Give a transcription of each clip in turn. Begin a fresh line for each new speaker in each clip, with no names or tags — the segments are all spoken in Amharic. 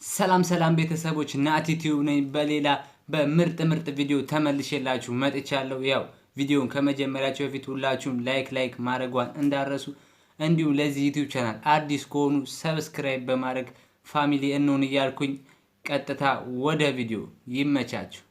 ሰላም ሰላም ቤተሰቦች ናቲቲዩብ ነኝ በሌላ በምርጥ ቪዲዮ ተመልሼላችሁ መጥቻለሁ። ያው ቪዲዮውን ከመጀመሪያችሁ በፊት ሁላችሁም ላይክ ማድረጓን እንዳረሱ እንዲሁም ለዚህ ዩቲዩብ ቻናል አዲስ ከሆኑ ሰብስክራይብ በማድረግ ፋሚሊ እንሆን እያልኩኝ ቀጥታ ወደ ቪዲዮ ይመቻችሁ።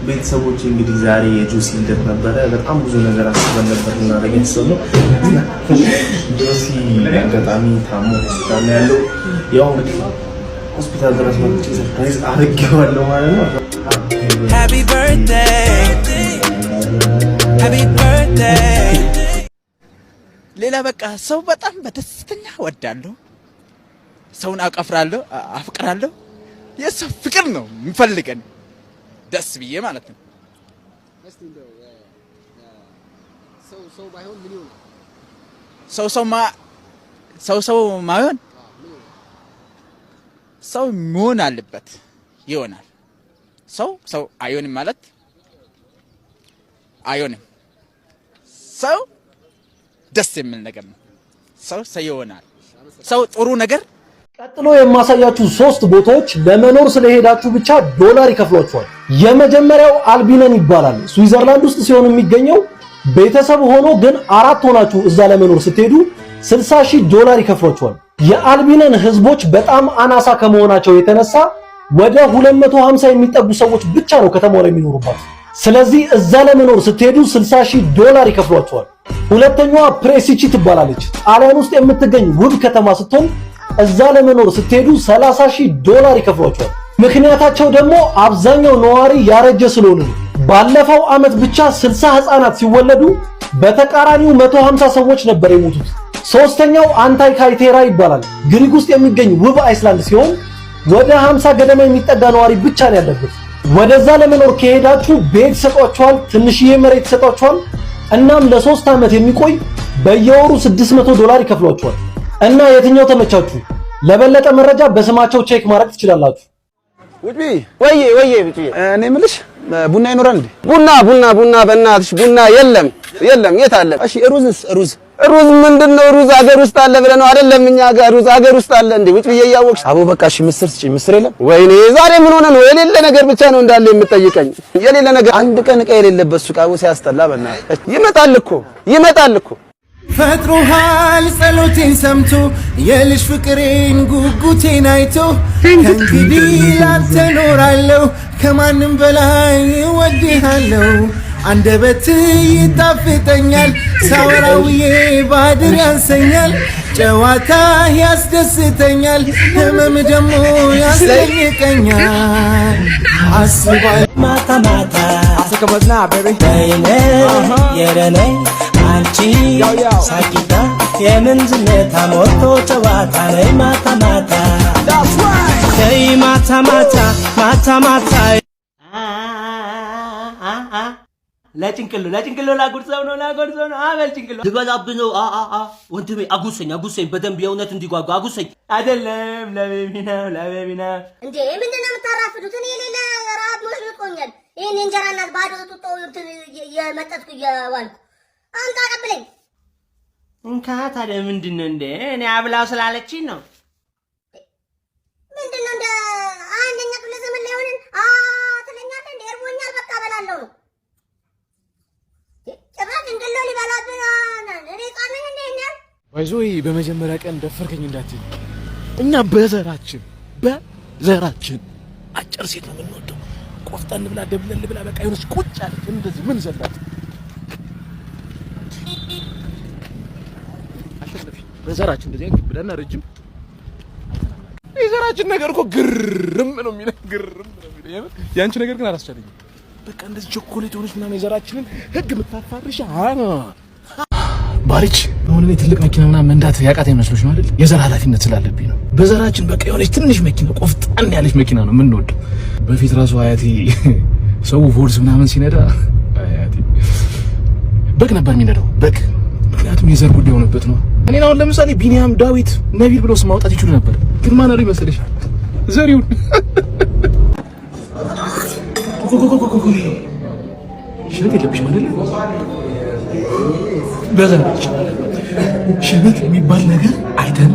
ቤተሰቦች እንግዲህ ዛሬ የጆሲ ልደት ነበረ። በጣም ብዙ ነገር አስበን ነበር እና ለገሰው ነው ጆሲ አጋጣሚ ታሞ ሆስፒታል ነው ያለው። ያው እንግዲህ ሆስፒታል ድረስ መጥቼ ሰርፕራይዝ አድርጌዋለሁ ማለት ነው። ሃፒ በርዝዴይ።
ሌላ በቃ ሰው በጣም በደስተኛ ወዳለሁ፣ ሰውን አቀፍራለሁ፣ አፍቅራለሁ። የሰው ፍቅር ነው የሚፈልገን ደስ ብዬ ማለት ነው። እስቲ እንደው ሰው ባይሆን ምን ይሆናል? ሰው ማይሆን ሰው መሆን አለበት ይሆናል። ሰው አይሆንም ማለት አይሆንም። ሰው ደስ የሚል ነገር ነው። ሰው ይሆናል። ሰው ጥሩ ነገር።
ቀጥሎ የማሳያችሁ 3 ቦታዎች ለመኖር ስለሄዳችሁ ብቻ ዶላር ይከፍሏችኋል። የመጀመሪያው አልቢነን ይባላል። ስዊዘርላንድ ውስጥ ሲሆን የሚገኘው ቤተሰብ ሆኖ ግን 4 ሆናችሁ እዛ ለመኖር ስትሄዱ $60,000 ይከፍሏችኋል። የአልቢነን ህዝቦች በጣም አናሳ ከመሆናቸው የተነሳ ወደ 250 የሚጠጉ ሰዎች ብቻ ነው ከተማው ላይ የሚኖሩባት። ስለዚህ እዛ ለመኖር ስትሄዱ $60,000 ይከፍሏችኋል። ሁለተኛዋ ፕሬሲቺ ትባላለች። ጣሊያን ውስጥ የምትገኝ ውብ ከተማ ስትሆን እዛ ለመኖር ስትሄዱ $30,000 ይከፍሏቸዋል። ምክንያታቸው ደግሞ አብዛኛው ነዋሪ ያረጀ ስለሆነ ነው። ባለፈው አመት ብቻ 60 ህፃናት ሲወለዱ በተቃራኒው 150 ሰዎች ነበር የሞቱት። ሶስተኛው አንታይካይቴራ ይባላል። ግሪክ ውስጥ የሚገኝ ውብ አይስላንድ ሲሆን ወደ 50 ገደማ የሚጠጋ ነዋሪ ብቻ ነው ያለበት። ወደዛ ለመኖር ከሄዳችሁ ቤት ሰጧችኋል፣ ትንሽዬ መሬት ሰጧችኋል። እናም ለ3 አመት የሚቆይ በየወሩ $600 ይከፍሏችኋል። እና የትኛው ተመቻችሁ? ለበለጠ መረጃ በስማቸው ቼክ ማድረግ ትችላላችሁ።
ውጪ ወይዬ ብቻ እኔ የምልሽ ቡና ይኖራል እንዴ?
ቡና በእናትሽ ቡና የለም። የት አለ?
እሺ ሩዝ
ምንድነው? ሩዝ አገር ውስጥ አለ ብለህ ነው አይደለም? እኛ ጋር ሩዝ አገር ውስጥ አለ እንዴ? ውጪ እያወቅሽ
አቦ በቃ እሺ ምስር ስጪኝ። ምስር የለም?
ወይኔ ዛሬ ምን ሆነ ነው? የሌለ ነገር ብቻ ነው እንዳለ የምትጠይቀኝ? የሌለ ነገር
አንድ ቀን ዕቃ የሌለበት ሱቅ አቦ ሲያስጠላ በእናትህ።
ይመጣል እኮ
ፈጥሮሃል ጸሎቴን ሰምቶ የልጅ ፍቅሬን ጉጉቴን አይቶ ከእንግዲህ ላንተ ኖራለሁ ከማንም በላይ እወድሃለሁ። አንደበት ይጣፍጠኛል ሳወራውዬ ባድር ያንሰኛል። ጨዋታ ያስደስተኛል ህመም ደግሞ ያስጨንቀኛል። አስባል
ማታ አስከመትና ቤቢ የረነይ አንቺ ሳቂታ የምን ዝምታ ሞቶ ጨዋታ ነይ ማታ ነይ ማታ
ለጭንቅሎ ላጎርሰው ነው አበል ጭንቅሎ
ልበላብህ ነው። ወንድሜ አጉሰኝ በደንብ የእውነት እንዲጓጓ አጉሰኝ።
አይደለም ለቤቢ ነው
እንዴ ምንድነው የምታራፍዱት? እኔ ሌላ ረሃብ ሞሽቆኛል። ይሄን እንጀራ እናት ባዶ ጡጦ የመጠጥኩ እየዋልኩ አንተ አቀብለኝ
እንካ። ታዲያ ምንድነው እንዴ? እኔ አብላው ስላለችኝ ነው።
ምንድነው እንደ አንደኛ ክፍለ ዘመን ላይ ሆነን ትለኛለህ እንዴ? እርቦኛል በቃ እበላለሁ ነው ጭራሽ እንግሎ ሊበላብን እኔ ቃነኝ እንዴ?
ወይዞይ በመጀመሪያ ቀን ደፈርከኝ እንዳትል። እኛ በዘራችን አጭር ሴት ነው የምንወደው። ቆፍጠን ብላ ደብለል ብላ በቃ የሆነች ቁጭ አለች እንደዚህ ምን ዘላት በዘራችን እንደዚህ ብለና ረጅም የዘራችን ነገር እኮ ግርም ነው የሚለው ግርም ነው የሚለው። ያንቺ ነገር ግን አላስቻለኝም። በቃ እንደዚህ ቾኮሌት ሆነች ምናምን የዘራችንን ህግ የምታፋርሽ ባሪች አሁን እኔ ትልቅ መኪና ምናምን መንዳት ያቃተኝ መስሎሽ ነው አይደል? የዘር ኃላፊነት ስላለብኝ ነው። በዘራችን በቃ የሆነች ትንሽ መኪና ቆፍጣን ያለች መኪና ነው የምንወደው። በፊት ራሱ አያቴ ሰው ቮልስ ምናምን ሲነዳ አያቴ በግ ነበር የሚነዳው በግ። ምክንያቱም የዘር ጉዳይ ሆነበት ነው። እኔ አሁን ለምሳሌ ቢኒያም፣ ዳዊት፣ ነቢል ብለው ስም ማውጣት ይችሉ ነበር። ግን ማን ነው መሰለሽ ዘሪውን ሽበት የለብሽም አይደል? በዘራችን ሽበት የሚባል ነገር አይተን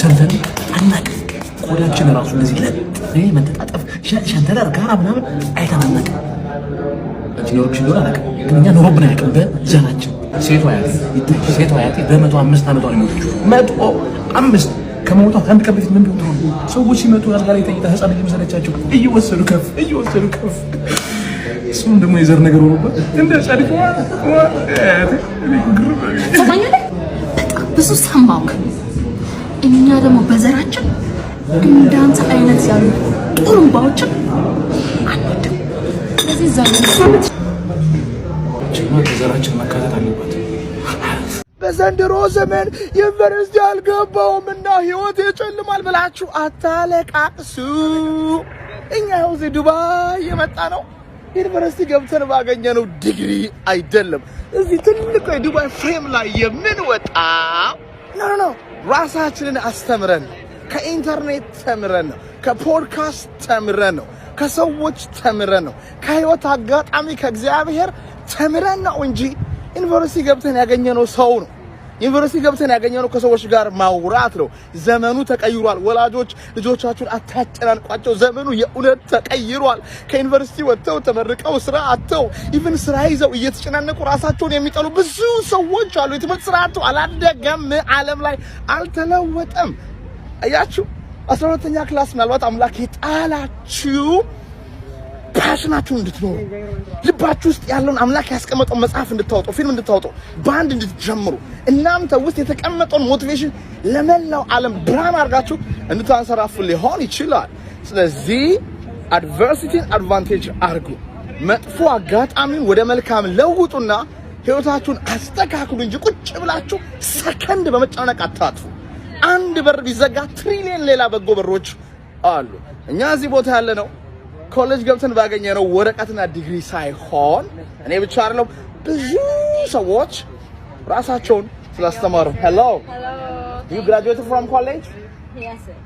ሰምተን አናውቅም። ቆዳችን ራሱ እንደዚህ ለጥ መንተጣጠፍ ሸንተረር ጋራ ምናምን አይተን አናውቅም። ኖሮብሽ እንደሆነ አላውቅም፣ ግን እኛ ኖሮብን አያውቅም በዘራችን። ሴቷ አያቴ በ105 ዓመቷ ነው የሞተችው። 105 ከመሞቷ አንድ ቀን በፊት ምን ቢሆን ጥሩ ነው? ሰዎች ሲመጡ አልጋ ላይ ተኝታ ህፃን ልጅ መሰለቻቸው እየወሰዱ ከፍ እሱም ደግሞ የዘር ነገር ሆኖበት እንደ ጻድቅ
በጣም ብዙ ሰማሁክ። እኛ ደግሞ በዘራችን እንዳንተ አይነት ያሉ ጥሩምባዎችን አንወድም። ስለዚህ
ዘራችን መካተት አለበት።
በዘንድሮ ዘመን ዩኒቨርሲቲ አልገባውምና ህይወት ይጨልማል ብላችሁ አታለቃቅሱ። እኛ እዚህ ዱባይ የመጣ ነው ዩኒቨርሲቲ ገብተን ባገኘነው ዲግሪ አይደለም እዚህ ትልቁ የዱባይ ፍሬም ላይ የምንወጣ ኖ ራሳችንን አስተምረን ከኢንተርኔት ተምረን ነው፣ ከፖድካስት ተምረን ነው፣ ከሰዎች ተምረን ነው፣ ከህይወት አጋጣሚ ከእግዚአብሔር ተምረን ነው እንጂ ዩኒቨርሲቲ ገብተን ያገኘነው ሰው ነው። ዩኒቨርሲቲ ገብተን ያገኘነው ከሰዎች ጋር ማውራት ነው። ዘመኑ ተቀይሯል። ወላጆች ልጆቻችሁን አታጨናንቋቸው። ዘመኑ የእውነት ተቀይሯል። ከዩኒቨርሲቲ ወጥተው ተመርቀው ስራ አጥተው ኢቭን ስራ ይዘው እየተጨናነቁ ራሳቸውን የሚጠሉ ብዙ ሰዎች አሉ። የትምህርት ስርዓቱ አላደገም፣ ዓለም ላይ አልተለወጠም። አያችሁ 12ኛ ክላስ ምናልባት አምላክ የጣላችሁ ፓሽናችሁን እንድትኖሩ ልባችሁ ውስጥ ያለውን አምላክ ያስቀመጠው መጽሐፍ እንድታወጡ፣ ፊልም እንድታወጡ፣ ባንድ እንድትጀምሩ፣ እናንተ ውስጥ የተቀመጠውን ሞቲቬሽን ለመላው ዓለም ብርሃን አድርጋችሁ እንድታንሰራፉ ሊሆን ይችላል። ስለዚህ አድቨርሲቲን አድቫንቴጅ አድርጉ። መጥፎ አጋጣሚውን ወደ መልካም ለውጡና ህይወታችሁን አስተካክሉ እንጂ ቁጭ ብላችሁ ሰከንድ በመጨናነቅ አታጥፉ። አንድ በር ቢዘጋ ትሪሊየን ሌላ በጎ በሮች አሉ። እኛ እዚህ ቦታ ያለ ነው ኮሌጅ ገብተን ባገኘነው ወረቀትና ዲግሪ ሳይሆን እኔ ብቻ አይደለም ብዙ ሰዎች ራሳቸውን ስላስተማሩ። Hello. You graduated from college?
Yes, sir.